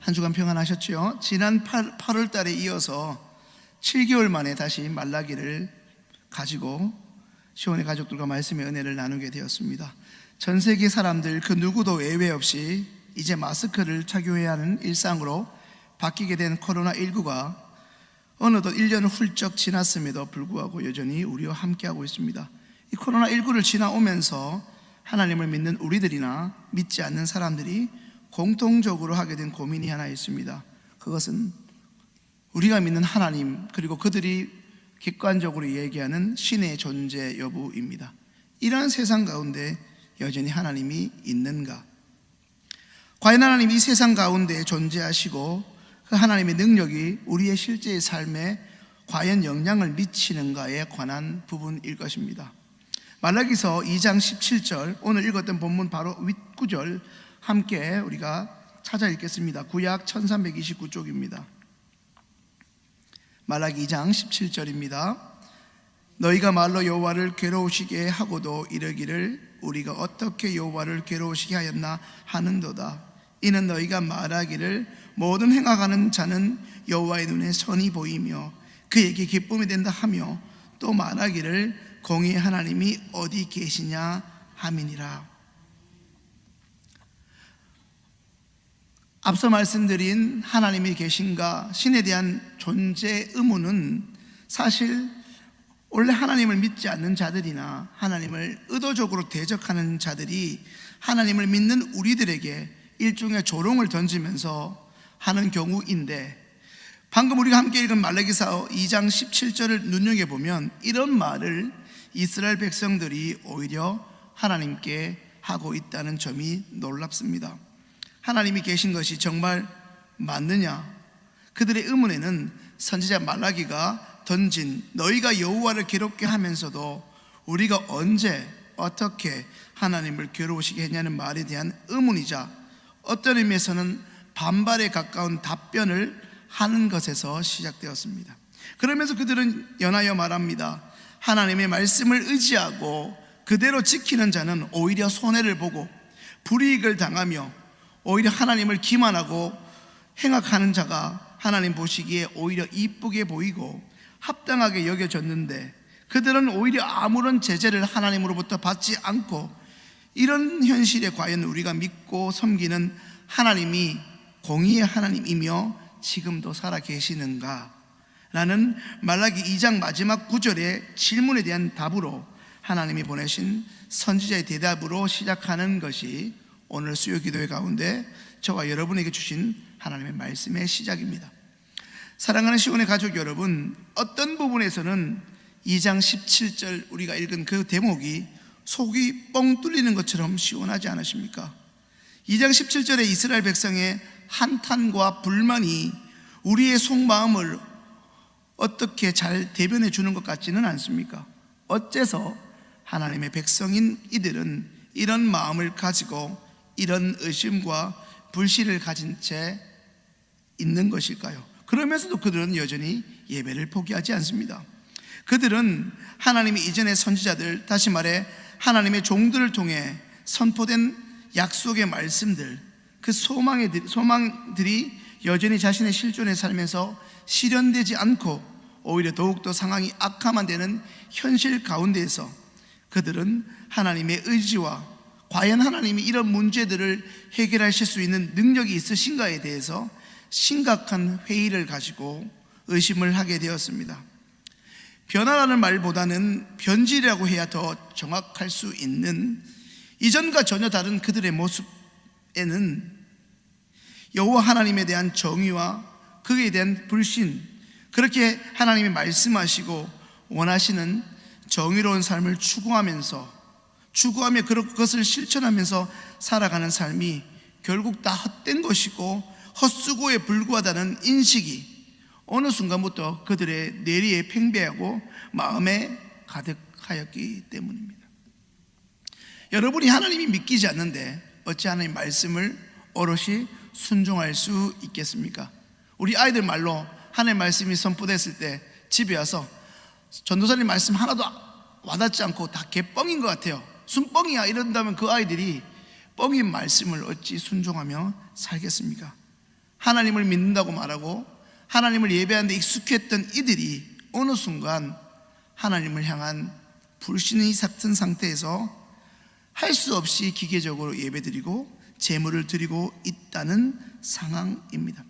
한 주간 평안하셨죠? 지난 8월 달에 이어서 7개월 만에 다시 말라기를 가지고 시온의 가족들과 말씀의 은혜를 나누게 되었습니다. 전 세계 사람들 그 누구도 외회 없이 이제 마스크를 착용해야 하는 일상으로 바뀌게 된 코로나19가 어느덧 1년을 훌쩍 지났음에도 불구하고 여전히 우리와 함께하고 있습니다. 이 코로나19를 지나오면서 하나님을 믿는 우리들이나 믿지 않는 사람들이 공통적으로 하게 된 고민이 하나 있습니다. 그것은 우리가 믿는 하나님, 그리고 그들이 객관적으로 얘기하는 신의 존재 여부입니다. 이러한 세상 가운데 여전히 하나님이 있는가? 과연 하나님이 이 세상 가운데 존재하시고 그 하나님의 능력이 우리의 실제의 삶에 과연 영향을 미치는가에 관한 부분일 것입니다. 말라기서 2장 17절, 오늘 읽었던 본문 바로 윗구절 함께 우리가 찾아 읽겠습니다. 구약 1329쪽입니다. 말라기 2장 17절입니다. 너희가 말로 여호와를 괴로우시게 하고도 이르기를 우리가 어떻게 여호와를 괴로우시게 하였나 하는도다. 이는 너희가 말하기를 모든 행악하는 자는 여호와의 눈에 선이 보이며 그에게 기쁨이 된다 하며 또 말하기를 공의의 하나님이 어디 계시냐 함이니라. 앞서 말씀드린 하나님이 계신가, 신에 대한 존재 의문은 사실 원래 하나님을 믿지 않는 자들이나 하나님을 의도적으로 대적하는 자들이 하나님을 믿는 우리들에게 일종의 조롱을 던지면서 하는 경우인데, 방금 우리가 함께 읽은 말라기서 2장 17절을 눈여겨보면 이런 말을 이스라엘 백성들이 오히려 하나님께 하고 있다는 점이 놀랍습니다. 하나님이 계신 것이 정말 맞느냐? 그들의 의문에는 선지자 말라기가 던진 너희가 여호와를 괴롭게 하면서도 우리가 언제 어떻게 하나님을 괴로우시게 했냐는 말에 대한 의문이자 어떤 의미에서는 반발에 가까운 답변을 하는 것에서 시작되었습니다. 그러면서 그들은 연하여 말합니다. 하나님의 말씀을 의지하고 그대로 지키는 자는 오히려 손해를 보고 불이익을 당하며 오히려 하나님을 기만하고 행악하는 자가 하나님 보시기에 오히려 이쁘게 보이고 합당하게 여겨졌는데 그들은 오히려 아무런 제재를 하나님으로부터 받지 않고, 이런 현실에 과연 우리가 믿고 섬기는 하나님이 공의의 하나님이며 지금도 살아 계시는가? 라는 말라기 2장 마지막 구절의 질문에 대한 답으로 하나님이 보내신 선지자의 대답으로 시작하는 것이 오늘 수요 기도회 가운데 저와 여러분에게 주신 하나님의 말씀의 시작입니다. 사랑하는 시온의 가족 여러분, 어떤 부분에서는 2장 17절 우리가 읽은 그 대목이 속이 뻥 뚫리는 것처럼 시원하지 않으십니까? 2장 17절의 이스라엘 백성의 한탄과 불만이 우리의 속마음을 어떻게 잘 대변해 주는 것 같지는 않습니까? 어째서 하나님의 백성인 이들은 이런 마음을 가지고 이런 의심과 불신을 가진 채 있는 것일까요? 그러면서도 그들은 여전히 예배를 포기하지 않습니다. 그들은 하나님이 이전의 선지자들, 다시 말해 하나님의 종들을 통해 선포된 약속의 말씀들, 그 소망들이 여전히 자신의 실존에 살면서 실현되지 않고 오히려 더욱더 상황이 악화만 되는 현실 가운데에서 그들은 하나님의 의지와 과연 하나님이 이런 문제들을 해결하실 수 있는 능력이 있으신가에 대해서 심각한 회의를 가지고 의심을 하게 되었습니다. 변화라는 말보다는 변질이라고 해야 더 정확할 수 있는, 이전과 전혀 다른 그들의 모습에는 여호와 하나님에 대한 정의와 그에 대한 불신, 그렇게 하나님이 말씀하시고 원하시는 정의로운 삶을 추구하며 그것을 실천하면서 살아가는 삶이 결국 다 헛된 것이고 헛수고에 불과하다는 인식이 어느 순간부터 그들의 뇌리에 팽배하고 마음에 가득하였기 때문입니다. 여러분이 하나님이 믿기지 않는데 어찌 하나님의 말씀을 오롯이 순종할 수 있겠습니까? 우리 아이들 말로 하나님의 말씀이 선포됐을 때 집에 와서 전도사님 말씀 하나도 와닿지 않고 다 개뻥인 것 같아요, 순뻥이야 이런다면 그 아이들이 뻥인 말씀을 어찌 순종하며 살겠습니까? 하나님을 믿는다고 말하고 하나님을 예배하는 데 익숙했던 이들이 어느 순간 하나님을 향한 불신이 삭은 상태에서 할 수 없이 기계적으로 예배드리고 제물을 드리고 있다는 상황입니다.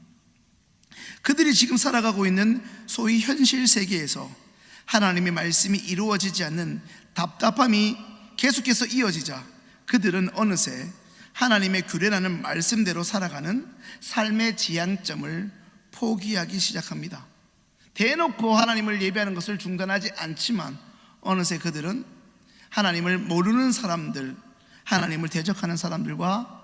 그들이 지금 살아가고 있는 소위 현실 세계에서 하나님의 말씀이 이루어지지 않는 답답함이 계속해서 이어지자 그들은 어느새 하나님의 규례라는 말씀대로 살아가는 삶의 지향점을 포기하기 시작합니다. 대놓고 하나님을 예배하는 것을 중단하지 않지만 어느새 그들은 하나님을 모르는 사람들, 하나님을 대적하는 사람들과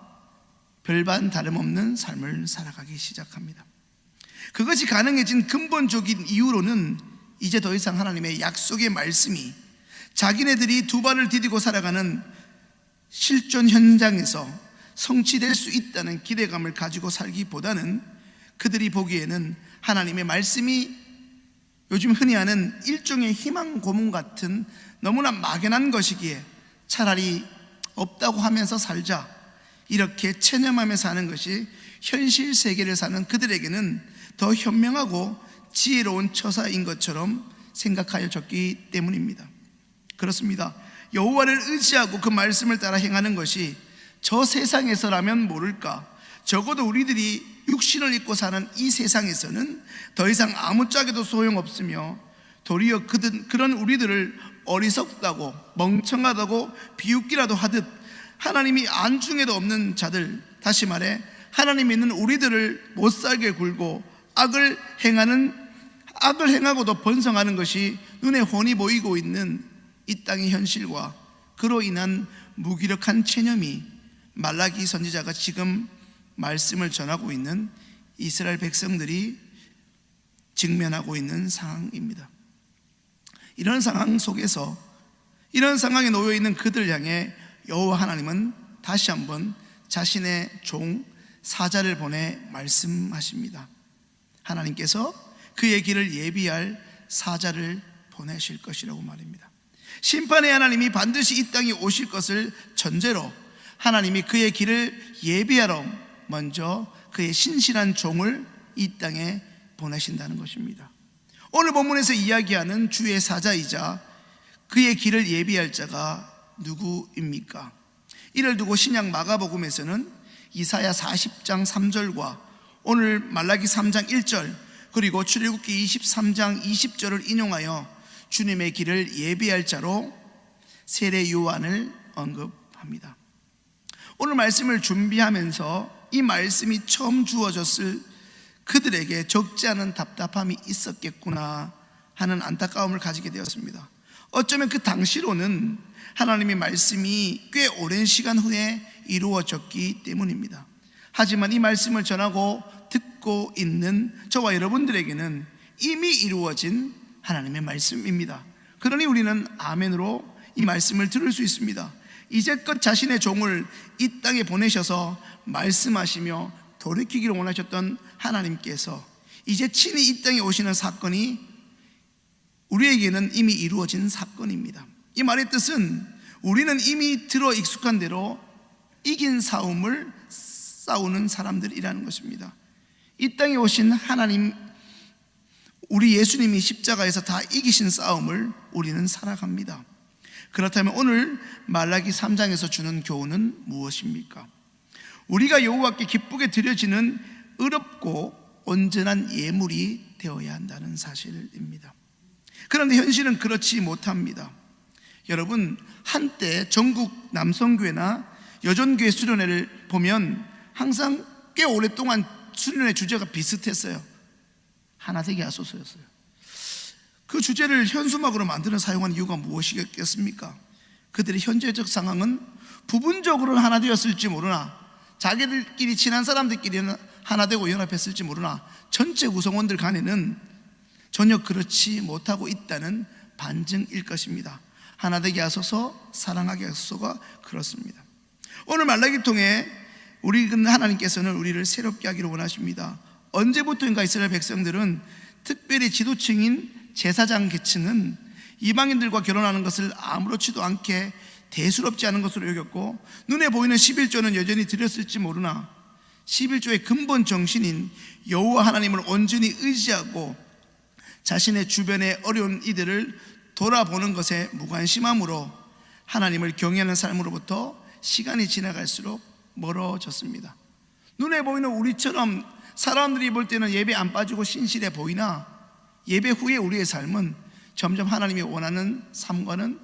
별반 다름없는 삶을 살아가기 시작합니다. 그것이 가능해진 근본적인 이유로는 이제 더 이상 하나님의 약속의 말씀이 자기네들이 두 발을 디디고 살아가는 실존 현장에서 성취될 수 있다는 기대감을 가지고 살기보다는 그들이 보기에는 하나님의 말씀이 요즘 흔히 하는 일종의 희망 고문 같은 너무나 막연한 것이기에 차라리 없다고 하면서 살자, 이렇게 체념하며 사는 것이 현실 세계를 사는 그들에게는 더 현명하고 지혜로운 처사인 것처럼 생각하여졌기 때문입니다. 그렇습니다. 여호와를 의지하고 그 말씀을 따라 행하는 것이 저 세상에서라면 모를까, 적어도 우리들이 육신을 입고 사는 이 세상에서는 더 이상 아무짝에도 소용없으며 도리어 그런 우리들을 어리석다고 멍청하다고 비웃기라도 하듯 하나님이 안중에도 없는 자들, 다시 말해 하나님 있는 우리들을 못살게 굴고 악을 행하고도 번성하는 것이 눈에 훤히 보이고 있는 이 땅의 현실과 그로 인한 무기력한 체념이 말라기 선지자가 지금 말씀을 전하고 있는 이스라엘 백성들이 직면하고 있는 상황입니다. 이런 상황 속에서 이런 상황에 놓여 있는 그들 향해 여호와 하나님은 다시 한번 자신의 종 사자를 보내 말씀하십니다. 하나님께서 그의 길을 예비할 사자를 보내실 것이라고 말입니다. 심판의 하나님이 반드시 이 땅에 오실 것을 전제로 하나님이 그의 길을 예비하러 먼저 그의 신실한 종을 이 땅에 보내신다는 것입니다. 오늘 본문에서 이야기하는 주의 사자이자 그의 길을 예비할 자가 누구입니까? 이를 두고 신약 마가복음에서는 이사야 40장 3절과 오늘 말라기 3장 1절 그리고 출애굽기 23장 20절을 인용하여 주님의 길을 예비할 자로 세례 요한을 언급합니다. 오늘 말씀을 준비하면서 이 말씀이 처음 주어졌을 그들에게 적지 않은 답답함이 있었겠구나 하는 안타까움을 가지게 되었습니다. 어쩌면 그 당시로는 하나님의 말씀이 꽤 오랜 시간 후에 이루어졌기 때문입니다. 하지만 이 말씀을 전하고 듣고 있는 저와 여러분들에게는 이미 이루어진 하나님의 말씀입니다. 그러니 우리는 아멘으로 이 말씀을 들을 수 있습니다. 이제껏 자신의 종을 이 땅에 보내셔서 말씀하시며 돌이키기를 원하셨던 하나님께서 이제 친히 이 땅에 오시는 사건이 우리에게는 이미 이루어진 사건입니다. 이 말의 뜻은 우리는 이미 들어 익숙한 대로 이긴 싸움을 싸우는 사람들이라는 것입니다. 이 땅에 오신 하나님, 우리 예수님이 십자가에서 다 이기신 싸움을 우리는 살아갑니다. 그렇다면 오늘 말라기 3장에서 주는 교훈은 무엇입니까? 우리가 여호와께 기쁘게 드려지는 의롭고 온전한 예물이 되어야 한다는 사실입니다. 그런데 현실은 그렇지 못합니다. 여러분, 한때 전국 남성교회나 여전교회 수련회를 보면 항상 꽤 오랫동안 수련회 주제가 비슷했어요. 하나 되게 하소서였어요. 그 주제를 현수막으로 만들어 사용한 이유가 무엇이겠습니까? 그들의 현재적 상황은 부분적으로는 하나 되었을지 모르나 자기들끼리 친한 사람들끼리는 하나 되고 연합했을지 모르나 전체 구성원들 간에는 전혀 그렇지 못하고 있다는 반증일 것입니다. 하나 되게 하소서, 사랑하게 하소서가 그렇습니다. 오늘 말라기를 통해 하나님께서는 우리를 새롭게 하기를 원하십니다. 언제부터인가 이스라엘 백성들은 특별히 지도층인 제사장 계층은 이방인들과 결혼하는 것을 아무렇지도 않게 대수롭지 않은 것으로 여겼고 눈에 보이는 11조는 여전히 드렸을지 모르나 11조의 근본 정신인 여호와 하나님을 온전히 의지하고 자신의 주변의 어려운 이들을 돌아보는 것에 무관심함으로 하나님을 경외하는 삶으로부터 시간이 지나갈수록 멀어졌습니다. 눈에 보이는 우리처럼 사람들이 볼 때는 예배 안 빠지고 신실해 보이나 예배 후에 우리의 삶은 점점 하나님이 원하는 삶과는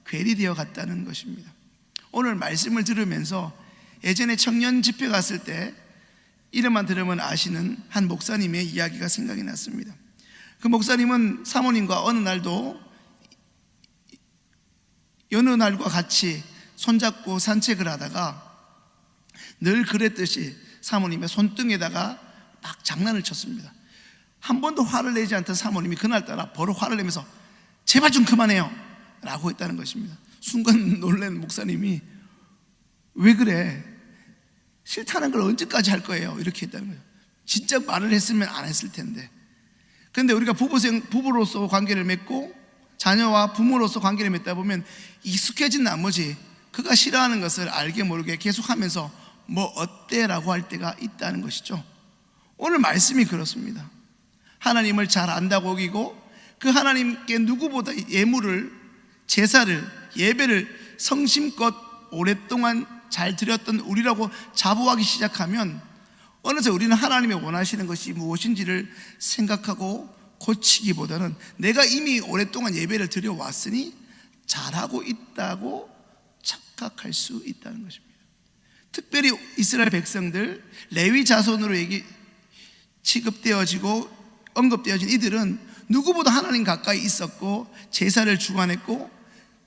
괴리되어 갔다는 것입니다. 오늘 말씀을 들으면서 예전에 청년 집회 갔을 때 이름만 들으면 아시는 한 목사님의 이야기가 생각이 났습니다. 그 목사님은 사모님과 어느 날도 여느 날과 같이 손잡고 산책을 하다가 늘 그랬듯이 사모님의 손등에다가 막 장난을 쳤습니다. 한 번도 화를 내지 않던 사모님이 그날따라 바로 화를 내면서 제발 좀 그만해요 라고 했다는 것입니다. 순간 놀란 목사님이 왜 그래? 싫다는 걸 언제까지 할 거예요? 이렇게 했다는 거예요. 진짜 말을 했으면 안 했을 텐데. 그런데 우리가 부부로서 관계를 맺고 자녀와 부모로서 관계를 맺다 보면 익숙해진 나머지 그가 싫어하는 것을 알게 모르게 계속하면서 뭐 어때? 라고 할 때가 있다는 것이죠. 오늘 말씀이 그렇습니다. 하나님을 잘 안다고 여기고 그 하나님께 누구보다 예물을, 제사를, 예배를 성심껏 오랫동안 잘 드렸던 우리라고 자부하기 시작하면 어느새 우리는 하나님이 원하시는 것이 무엇인지를 생각하고 고치기보다는 내가 이미 오랫동안 예배를 드려왔으니 잘하고 있다고 착각할 수 있다는 것입니다. 특별히 이스라엘 백성들, 레위 자손으로 취급되어지고 언급되어진 이들은 누구보다 하나님 가까이 있었고 제사를 주관했고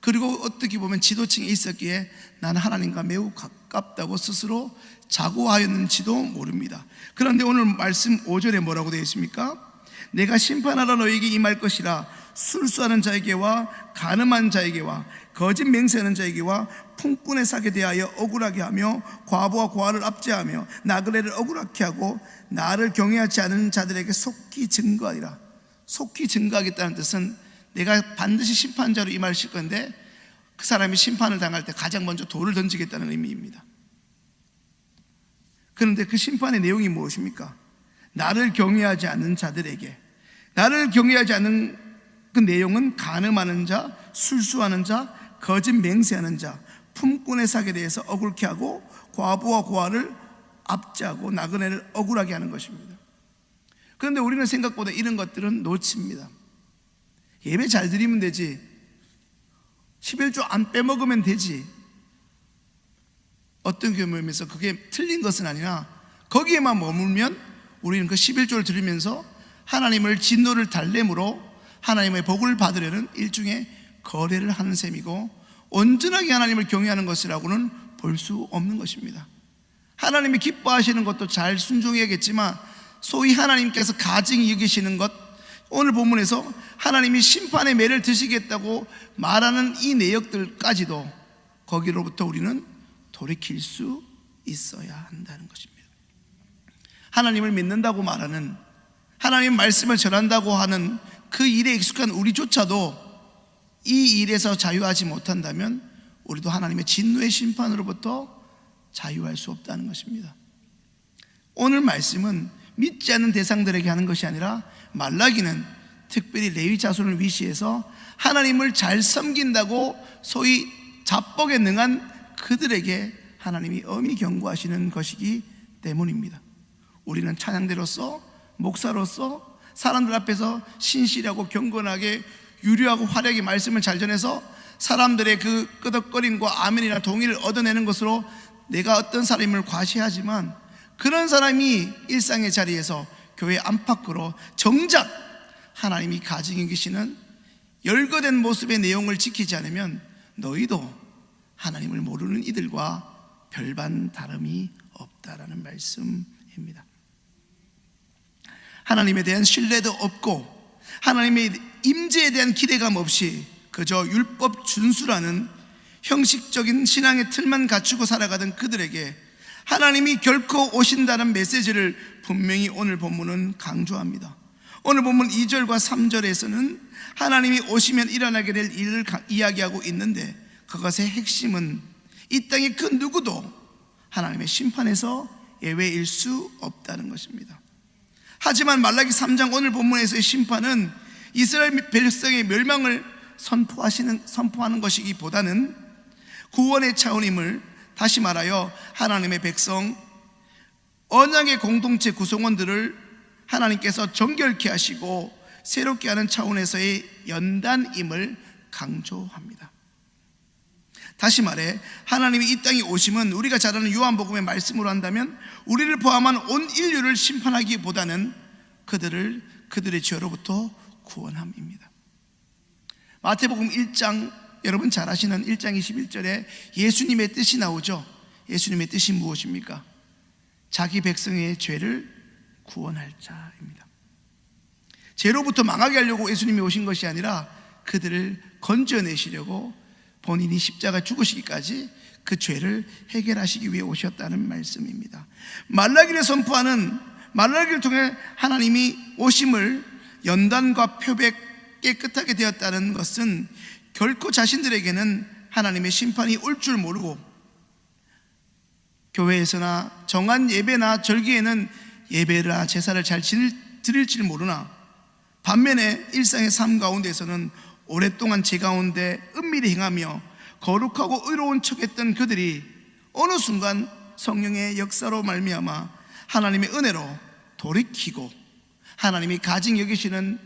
그리고 어떻게 보면 지도층에 있었기에 나는 하나님과 매우 가깝다고 스스로 자고하였는지도 모릅니다. 그런데 오늘 말씀 5절에 뭐라고 되어 있습니까? 내가 심판하러 너에게 임할 것이라 술수하는 자에게와 간음한 자에게와 거짓 맹세하는 자에게와 풍꾼에 사게 대하여 억울하게 하며 과부와 고아를 압제하며 나그네를 억울하게 하고 나를 경외하지 않은 자들에게 속히 증거하리라. 속히 증거하겠다는 뜻은 내가 반드시 심판자로 임하실 건데 그 사람이 심판을 당할 때 가장 먼저 돌을 던지겠다는 의미입니다. 그런데 그 심판의 내용이 무엇입니까? 나를 경외하지 않는 자들에게, 나를 경외하지 않는 그 내용은 간음하는 자, 술수하는 자, 거짓 맹세하는 자, 품꾼의 사기에 대해서 억울케 하고 과부와 고아를 압제하고 나그네를 억울하게 하는 것입니다. 그런데 우리는 생각보다 이런 것들은 놓칩니다. 예배 잘 드리면 되지, 11조 안 빼먹으면 되지. 어떤 경우에서 그게 틀린 것은 아니라 거기에만 머물면 우리는 그 11조를 들으면서 하나님을 진노를 달래므로 하나님의 복을 받으려는 일종의 거래를 하는 셈이고 온전하게 하나님을 경외하는 것이라고는 볼 수 없는 것입니다. 하나님이 기뻐하시는 것도 잘 순종해야겠지만 소위 하나님께서 가증히 여기시는 것, 오늘 본문에서 하나님이 심판의 매를 드시겠다고 말하는 이 내역들까지도 거기로부터 우리는 돌이킬 수 있어야 한다는 것입니다. 하나님을 믿는다고 말하는, 하나님 말씀을 전한다고 하는 그 일에 익숙한 우리조차도 이 일에서 자유하지 못한다면 우리도 하나님의 진노의 심판으로부터 자유할 수 없다는 것입니다. 오늘 말씀은 믿지 않는 대상들에게 하는 것이 아니라 말라기는 특별히 레위 자손을 위시해서 하나님을 잘 섬긴다고 소위 자뻑에 능한 그들에게 하나님이 엄히 경고하시는 것이기 때문입니다. 우리는 찬양대로서, 목사로서 사람들 앞에서 신실하고 경건하게 유려하고 화려하게 말씀을 잘 전해서 사람들의 그 끄덕거림과 아멘이나 동의를 얻어내는 것으로 내가 어떤 사람임을 과시하지만 그런 사람이 일상의 자리에서 교회 안팎으로 정작 하나님이 가증히 계시는 열거된 모습의 내용을 지키지 않으면 너희도 하나님을 모르는 이들과 별반 다름이 없다라는 말씀입니다. 하나님에 대한 신뢰도 없고 하나님의 임재에 대한 기대감 없이 그저 율법 준수라는 형식적인 신앙의 틀만 갖추고 살아가던 그들에게 하나님이 결코 오신다는 메시지를 분명히 오늘 본문은 강조합니다. 오늘 본문 2절과 3절에서는 하나님이 오시면 일어나게 될 일을 이야기하고 있는데 그것의 핵심은 이 땅의 그 누구도 하나님의 심판에서 예외일 수 없다는 것입니다. 하지만 말라기 3장 오늘 본문에서의 심판은 이스라엘 백성의 멸망을 선포하는 것이기보다는 구원의 차원임을 다시 말하여 하나님의 백성, 언약의 공동체 구성원들을 하나님께서 정결케 하시고 새롭게 하는 차원에서의 연단임을 강조합니다. 다시 말해 하나님이 이 땅에 오심은 우리가 잘 아는 요한복음의 말씀으로 한다면 우리를 포함한 온 인류를 심판하기보다는 그들의 죄로부터 구원함입니다. 마태복음 1장, 여러분 잘 아시는 1장 21절에 예수님의 뜻이 나오죠. 예수님의 뜻이 무엇입니까? 자기 백성의 죄를 구원할 자입니다. 죄로부터 망하게 하려고 예수님이 오신 것이 아니라 그들을 건져내시려고 본인이 십자가 죽으시기까지 그 죄를 해결하시기 위해 오셨다는 말씀입니다. 말라기를 선포하는, 말라기를 통해 하나님이 오심을 연단과 표백 깨끗하게 되었다는 것은 결코 자신들에게는 하나님의 심판이 올 줄 모르고 교회에서나 정한 예배나 절기에는 예배나 제사를 잘 드릴지 모르나 반면에 일상의 삶 가운데서는 오랫동안 제 가운데 은밀히 행하며 거룩하고 의로운 척했던 그들이 어느 순간 성령의 역사로 말미암아 하나님의 은혜로 돌이키고 하나님이 가증 여기시는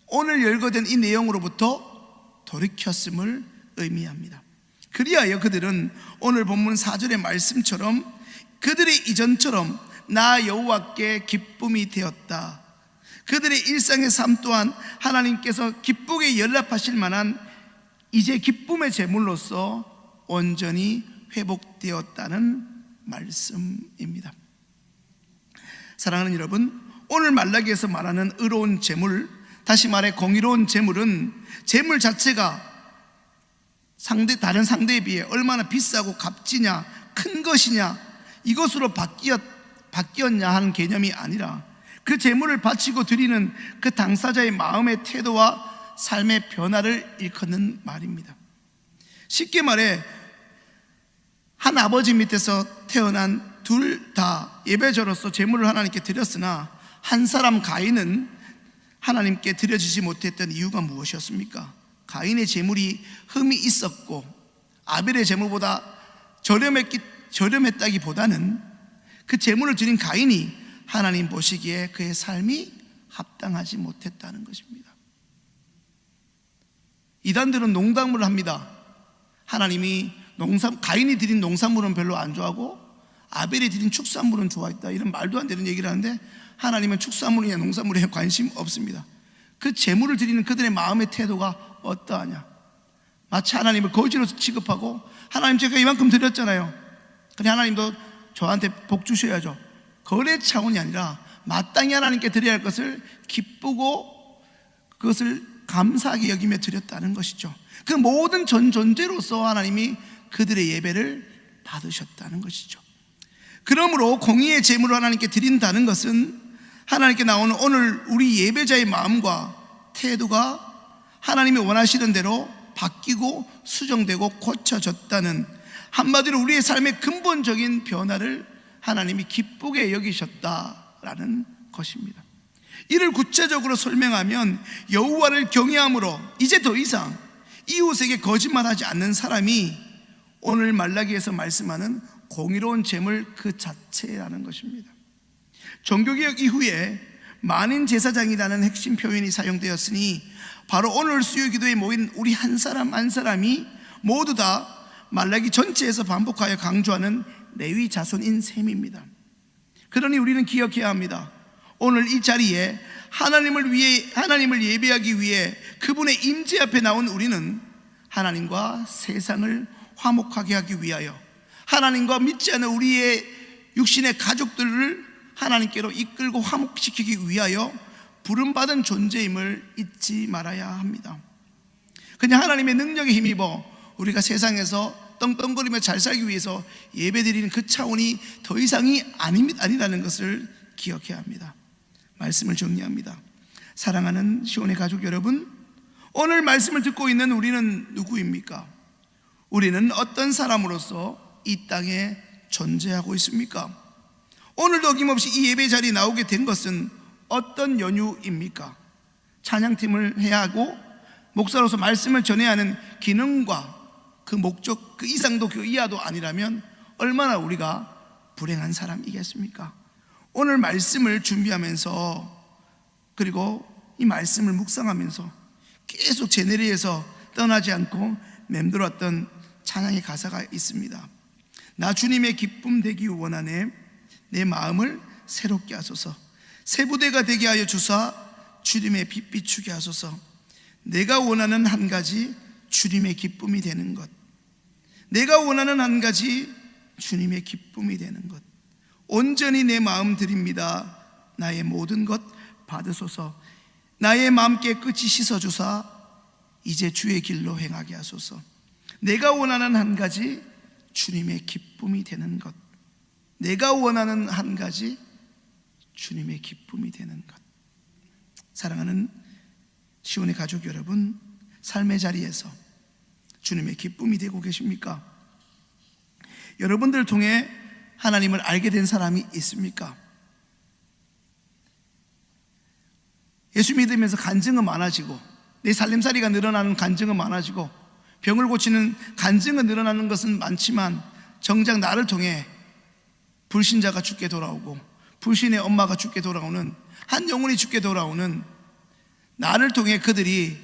오늘 열거된 이 내용으로부터 돌이켰음을 의미합니다. 그리하여 그들은 오늘 본문 4절의 말씀처럼 그들의 이전처럼 나 여호와께 기쁨이 되었다. 그들의 일상의 삶 또한 하나님께서 기쁘게 연락하실 만한 이제 기쁨의 제물로서 온전히 회복되었다는 말씀입니다. 사랑하는 여러분, 오늘 말라기에서 말하는 의로운 제물, 다시 말해 공의로운 제물은 제물 자체가 다른 상대에 비해 얼마나 비싸고 값지냐, 큰 것이냐, 이것으로 바뀌었냐 하는 개념이 아니라 그 제물을 바치고 드리는 그 당사자의 마음의 태도와 삶의 변화를 일컫는 말입니다. 쉽게 말해 한 아버지 밑에서 태어난 둘 다 예배자로서 제물을 하나님께 드렸으나 한 사람 가인은 하나님께 드려지지 못했던 이유가 무엇이었습니까? 가인의 제물이 흠이 있었고 아벨의 제물보다 저렴했다기보다는 그 제물을 드린 가인이 하나님 보시기에 그의 삶이 합당하지 못했다는 것입니다. 이단들은 농담을 합니다. 하나님이 가인이 드린 농산물은 별로 안 좋아하고 아벨이 드린 축산물은 좋아했다, 이런 말도 안 되는 얘기를 하는데 하나님은 축산물이냐 농산물에 관심 없습니다. 그 제물을 드리는 그들의 마음의 태도가 어떠하냐, 마치 하나님을 거지로 취급하고 하나님 제가 이만큼 드렸잖아요, 그래 하나님도 저한테 복 주셔야죠, 거래 차원이 아니라 마땅히 하나님께 드려야 할 것을 기쁘고 그것을 감사하게 여기며 드렸다는 것이죠. 그 모든 전 존재로서 하나님이 그들의 예배를 받으셨다는 것이죠. 그러므로 공의의 제물을 하나님께 드린다는 것은 하나님께 나오는 오늘 우리 예배자의 마음과 태도가 하나님이 원하시는 대로 바뀌고 수정되고 고쳐졌다는, 한마디로 우리의 삶의 근본적인 변화를 하나님이 기쁘게 여기셨다라는 것입니다. 이를 구체적으로 설명하면 여호와를 경외함으로 이제 더 이상 이웃에게 거짓말하지 않는 사람이 오늘 말라기에서 말씀하는 공의로운 제물 그 자체라는 것입니다. 종교개혁 이후에 만인 제사장이라는 핵심 표현이 사용되었으니 바로 오늘 수요기도에 모인 우리 한 사람 한 사람이 모두 다 말라기 전체에서 반복하여 강조하는 레위 자손인 셈입니다. 그러니 우리는 기억해야 합니다. 오늘 이 자리에 하나님을 예배하기 위해 그분의 임재 앞에 나온 우리는 하나님과 세상을 화목하게 하기 위하여, 하나님과 믿지 않는 우리의 육신의 가족들을 하나님께로 이끌고 화목시키기 위하여 부름받은 존재임을 잊지 말아야 합니다. 그냥 하나님의 능력에 힘입어 우리가 세상에서 떵떵거리며 잘 살기 위해서 예배드리는 그 차원이 더 이상이 아니라는 것을 기억해야 합니다. 말씀을 정리합니다. 사랑하는 시온의 가족 여러분, 오늘 말씀을 듣고 있는 우리는 누구입니까? 우리는 어떤 사람으로서 이 땅에 존재하고 있습니까? 오늘도 어김없이 이 예배 자리에 나오게 된 것은 어떤 연유입니까? 찬양팀을 해야 하고 목사로서 말씀을 전해야 하는 기능과 그 목적 그 이상도 그 이하도 아니라면 얼마나 우리가 불행한 사람이겠습니까? 오늘 말씀을 준비하면서 그리고 이 말씀을 묵상하면서 계속 제 내리에서 떠나지 않고 맴돌았던 찬양의 가사가 있습니다. 나 주님의 기쁨 되기 원하네. 내 마음을 새롭게 하소서. 새 부대가 되게 하여 주사 주님의 빛 비추게 하소서. 내가 원하는 한 가지 주님의 기쁨이 되는 것. 내가 원하는 한 가지 주님의 기쁨이 되는 것. 온전히 내 마음 드립니다. 나의 모든 것 받으소서. 나의 마음 깨끗이 씻어주사 이제 주의 길로 행하게 하소서. 내가 원하는 한 가지 주님의 기쁨이 되는 것. 내가 원하는 한 가지 주님의 기쁨이 되는 것. 사랑하는 시온의 가족 여러분, 삶의 자리에서 주님의 기쁨이 되고 계십니까? 여러분들을 통해 하나님을 알게 된 사람이 있습니까? 예수 믿으면서 간증은 많아지고 내 살림살이가 늘어나는 간증은 많아지고 병을 고치는 간증은 늘어나는 것은 많지만 정작 나를 통해 불신자가 죽게 돌아오고 불신의 엄마가 죽게 돌아오는 한 영혼이 죽게 돌아오는 나를 통해 그들이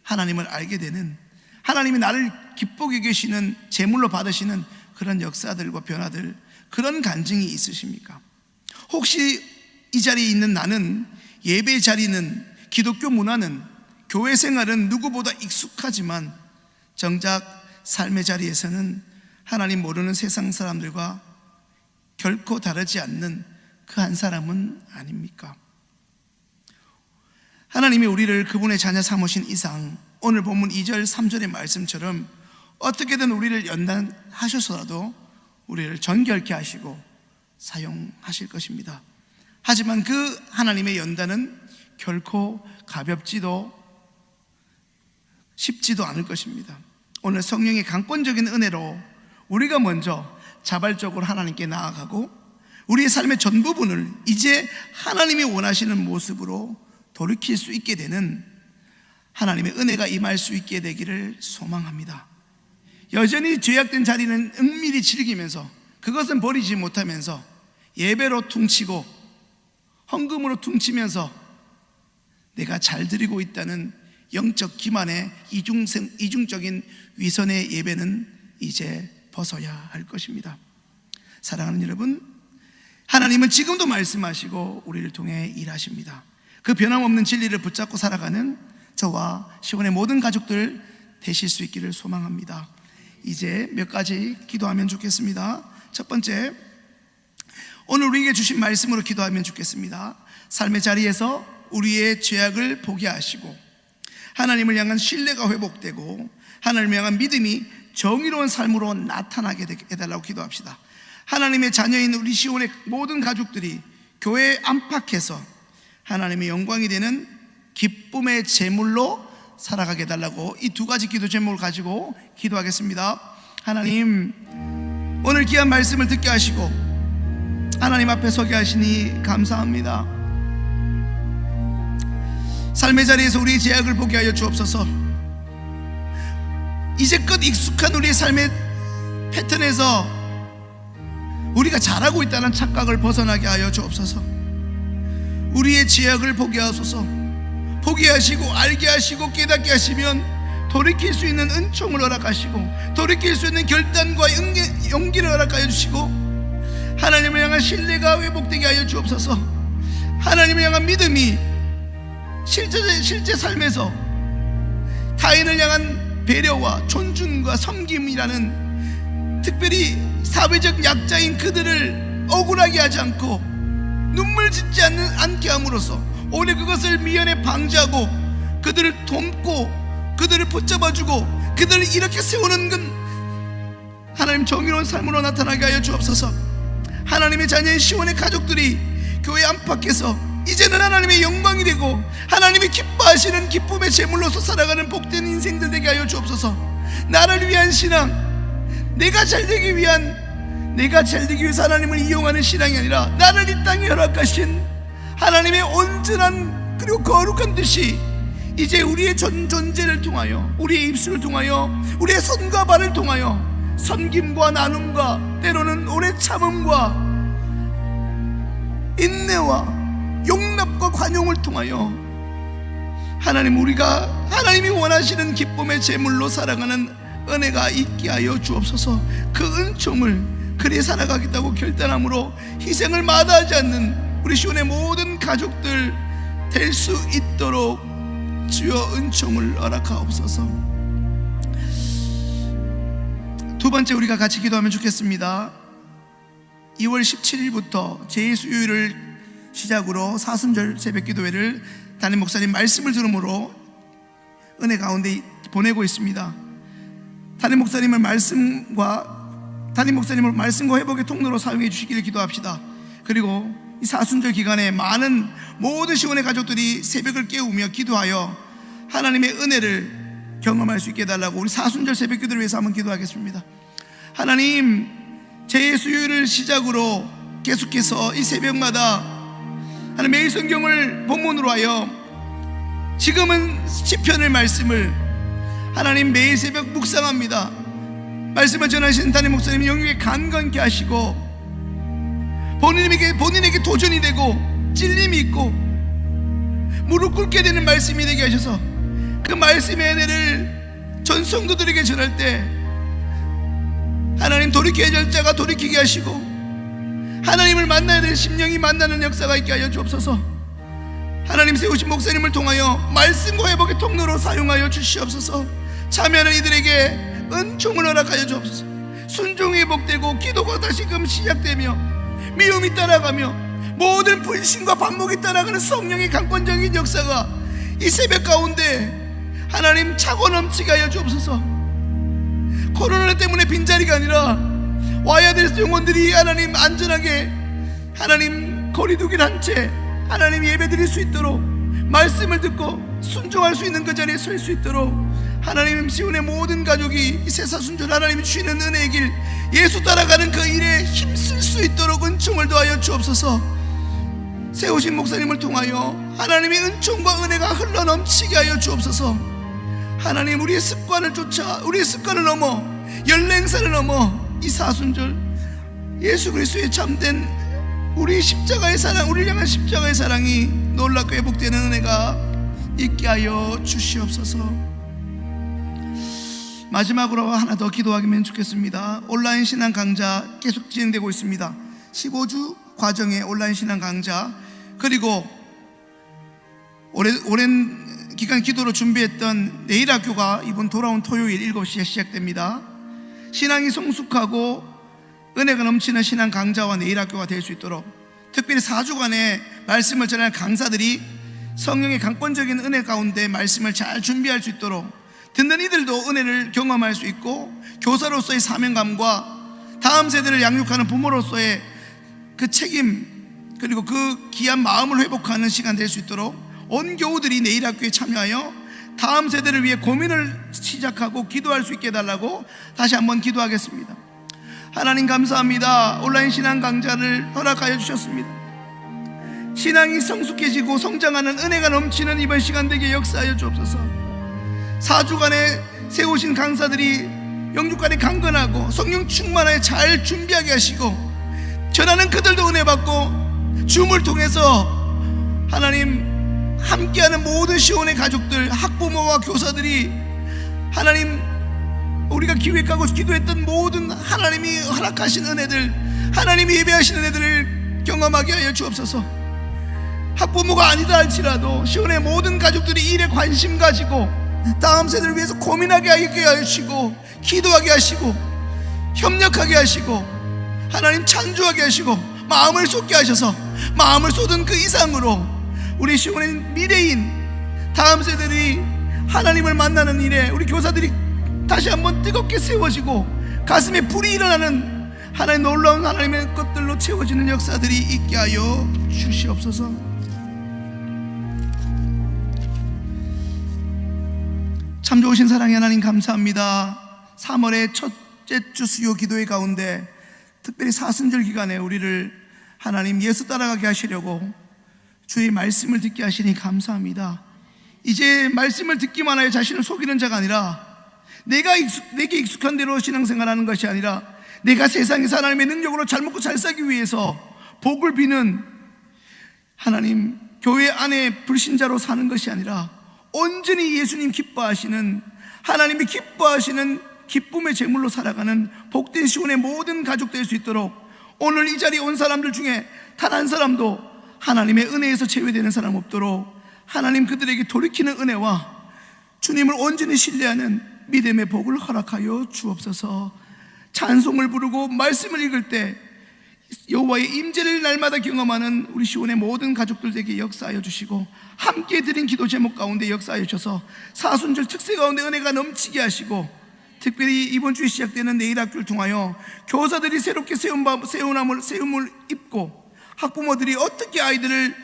하나님을 알게 되는 하나님이 나를 기쁘게 계시는 제물로 받으시는 그런 역사들과 변화들 그런 간증이 있으십니까? 혹시 이 자리에 있는 나는 예배 자리는 기독교 문화는 교회 생활은 누구보다 익숙하지만 정작 삶의 자리에서는 하나님 모르는 세상 사람들과 결코 다르지 않는 그 한 사람은 아닙니까? 하나님이 우리를 그분의 자녀 삼으신 이상 오늘 본문 2절 3절의 말씀처럼 어떻게든 우리를 연단하셔서라도 우리를 정결케 하시고 사용하실 것입니다. 하지만 그 하나님의 연단은 결코 가볍지도 쉽지도 않을 것입니다. 오늘 성령의 강권적인 은혜로 우리가 먼저 자발적으로 하나님께 나아가고 우리의 삶의 전 부분을 이제 하나님이 원하시는 모습으로 돌이킬 수 있게 되는 하나님의 은혜가 임할 수 있게 되기를 소망합니다. 여전히 죄악된 자리는 은밀히 즐기면서 그것은 버리지 못하면서 예배로 퉁치고 헌금으로 퉁치면서 내가 잘 드리고 있다는 영적 기만의 이중적인 위선의 예배는 이제 벗어야 할 것입니다. 사랑하는 여러분, 하나님은 지금도 말씀하시고 우리를 통해 일하십니다. 그 변함없는 진리를 붙잡고 살아가는 저와 시온의 모든 가족들 되실 수 있기를 소망합니다. 이제 몇 가지 기도하면 좋겠습니다. 첫 번째, 오늘 우리에게 주신 말씀으로 기도하면 좋겠습니다. 삶의 자리에서 우리의 죄악을 보게 하시고 하나님을 향한 신뢰가 회복되고 하나님을 향한 믿음이 정의로운 삶으로 나타나게 해달라고 기도합시다. 하나님의 자녀인 우리 시온의 모든 가족들이 교회에 안팎에서 하나님의 영광이 되는 기쁨의 제물로 살아가게 해달라고 이 두 가지 기도 제목을 가지고 기도하겠습니다. 하나님, 오늘 귀한 말씀을 듣게 하시고 하나님 앞에 서게 하시니 감사합니다. 삶의 자리에서 우리의 죄악을 보게 하여 주옵소서. 이제껏 익숙한 우리의 삶의 패턴에서 우리가 잘하고 있다는 착각을 벗어나게 하여 주옵소서. 우리의 죄악을 보게 하소서. 보게 하시고 알게 하시고 깨닫게 하시면 돌이킬 수 있는 은총을 허락하시고 돌이킬 수 있는 결단과 용기를 허락하여 주시고 하나님을 향한 신뢰가 회복되게 하여 주옵소서. 하나님을 향한 믿음이 실제 삶에서 타인을 향한 배려와 존중과 섬김이라는 특별히 사회적 약자인 그들을 억울하게 하지 않고 눈물 짓지 않게 함으로써 오히려 그것을 미연에 방지하고 그들을 돕고 그들을 붙잡아주고 그들을 이렇게 세우는 건 하나님 정의로운 삶으로 나타나게 하여 주옵소서. 하나님의 자녀인 시온의 가족들이 교회 안팎에서 이제는 하나님의 영광이 되고 하나님이 기뻐하시는 기쁨의 제물로서 살아가는 복된 인생들 되게 하여 주옵소서. 나를 위한 신앙, 내가 잘 되기 위한 내가 잘되기 위해서 하나님을 이용하는 신앙이 아니라 나를 이 땅에 허락하신 하나님의 온전한 그리고 거룩한 뜻이 이제 우리의 존재를 통하여, 우리의 입술을 통하여, 우리의 손과 발을 통하여 섬김과 나눔과 때로는 오래 참음과 인내와 용납과 관용을 통하여 우리가 하나님이 원하시는 기쁨의 제물로 살아가는 은혜가 있게 하여 주옵소서. 그 은총을 그리 살아가겠다고 결단함으로 희생을 마다하지 않는 우리 시온의 모든 가족들 될 수 있도록 주여 은총을 허락하옵소서. 두 번째, 우리가 같이 기도하면 좋겠습니다. 2월 17일부터 제2수요일을 시작으로 사순절 새벽기도회를 담임 목사님 말씀을 들음으로 은혜 가운데 보내고 있습니다. 담임 목사님을 말씀과 회복의 통로로 사용해 주시기를 기도합시다. 그리고 이 사순절 기간에 많은 모든 시온의 가족들이 새벽을 깨우며 기도하여 하나님의 은혜를 경험할 수 있게 해달라고 우리 사순절 새벽기도를 위해서 한번 기도하겠습니다. 하나님, 제2수요일을 시작으로 계속해서 이 새벽마다 하나님 매일 성경을 본문으로 하여 지금은 시편의 말씀을 하나님 매일 새벽 묵상합니다. 말씀을 전하시는 담임 목사님이 영육에 강건케 하시고 본인에게 도전이 되고 찔림이 있고 무릎 꿇게 되는 말씀이 되게 하셔서 그 말씀의 은혜를 전 성도들에게 전할 때 하나님 돌이켜야 될 자가 돌이키게 하시고 하나님을 만나야 될 심령이 만나는 역사가 있게 하여 주옵소서. 하나님 세우신 목사님을 통하여 말씀과 회복의 통로로 사용하여 주시옵소서. 참여하는 이들에게 은총을 허락하여 주옵소서. 순종이 회복되고 기도가 다시금 시작되며 미움이 따라가며 모든 불신과 반목이 따라가는 성령의 강권적인 역사가 이 새벽 가운데 하나님 차고 넘치게 하여 주옵소서. 코로나 때문에 빈자리가 아니라 와야 될 영혼들이 하나님 안전하게 하나님 거리두기를 한 채 하나님 예배 드릴 수 있도록 말씀을 듣고 순종할 수 있는 그 자리에 설 수 있도록 하나님 시온의 모든 가족이 이 새사순절 하나님이 주시는 은혜의 길 예수 따라가는 그 일에 힘쓸 수 있도록 은총을 더하여 주옵소서. 세우신 목사님을 통하여 하나님의 은총과 은혜가 흘러넘치게 하여 주옵소서. 하나님, 우리의 습관을 넘어 연례행사를 넘어 이 사순절 예수 그리스도의 참된 우리 십자가의 사랑, 우리를 향한 십자가의 사랑이 놀랍게 회복되는 은혜가 있게 하여 주시옵소서. 마지막으로 하나 더 기도하면 좋겠습니다. 온라인 신앙 강좌 계속 진행되고 있습니다. 15주 과정의 온라인 신앙 강좌, 그리고 오랜 기간 기도로 준비했던 내일 학교가 이번 돌아온 토요일 7시에 시작됩니다. 신앙이 성숙하고 은혜가 넘치는 신앙 강좌와 내일 학교가 될 수 있도록 특별히 4주간의 말씀을 전하는 강사들이 성령의 강권적인 은혜 가운데 말씀을 잘 준비할 수 있도록 듣는 이들도 은혜를 경험할 수 있고 교사로서의 사명감과 다음 세대를 양육하는 부모로서의 그 책임 그리고 그 귀한 마음을 회복하는 시간 될 수 있도록 온 교우들이 내일 학교에 참여하여 다음 세대를 위해 고민을 시작하고 기도할 수 있게 해달라고 다시 한번 기도하겠습니다. 하나님 감사합니다. 온라인 신앙 강좌를 허락하여 주셨습니다. 신앙이 성숙해지고 성장하는 은혜가 넘치는 이번 시간 되게 역사하여 주옵소서. 4주간에 세우신 강사들이 영육간에 강건하고 성령 충만하여 잘 준비하게 하시고 전하는 그들도 은혜 받고 줌을 통해서 하나님 함께하는 모든 시온의 가족들, 학부모와 교사들이 하나님 우리가 기획하고 기도했던 모든 하나님이 허락하신 은혜들, 하나님이 예배하시는 은혜들을 경험하게 하여 주옵소서. 학부모가 아니다 할지라도 시온의 모든 가족들이 이 일에 관심 가지고 다음 세대를 위해서 고민하게 하게 하시고 기도하게 하시고 협력하게 하시고 하나님 찬조하게 하시고 마음을 쏟게 하셔서 마음을 쏟은 그 이상으로 우리 시온의 미래인 다음 세대들이 하나님을 만나는 일에 우리 교사들이 다시 한번 뜨겁게 세워지고 가슴에 불이 일어나는 하나님 놀라운 하나님의 것들로 채워지는 역사들이 있게 하여 주시옵소서. 참 좋으신 사랑의 하나님 감사합니다. 3월의 첫째 주 수요 기도회 가운데 특별히 사순절 기간에 우리를 하나님 예수 따라가게 하시려고 주의 말씀을 듣게 하시니 감사합니다. 이제 말씀을 듣기만 하여 자신을 속이는 자가 아니라 내게 익숙한 대로 신앙생활하는 것이 아니라 내가 세상에서 하나님의 능력으로 잘 먹고 잘 살기 위해서 복을 비는 하나님 교회 안에 불신자로 사는 것이 아니라 온전히 예수님 기뻐하시는, 하나님이 기뻐하시는 기쁨의 제물로 살아가는 복된 시온의 모든 가족 될 수 있도록 오늘 이 자리에 온 사람들 중에 단 한 사람도 하나님의 은혜에서 제외되는 사람 없도록 하나님 그들에게 돌이키는 은혜와 주님을 온전히 신뢰하는 믿음의 복을 허락하여 주옵소서. 찬송을 부르고 말씀을 읽을 때 여호와의 임재를 날마다 경험하는 우리 시온의 모든 가족들에게 역사하여 주시고, 함께 드린 기도 제목 가운데 역사하여 주셔서 사순절 특세 가운데 은혜가 넘치게 하시고, 특별히 이번 주에 시작되는 내일 학교를 통하여 교사들이 새롭게 세움을 입고 학부모들이 어떻게 아이들을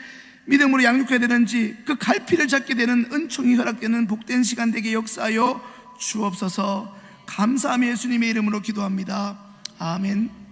믿음으로 양육해야 되는지 그 갈피를 잡게 되는 은총이 허락되는 복된 시간 되게 역사하여 주옵소서. 감사하며 예수님의 이름으로 기도합니다. 아멘.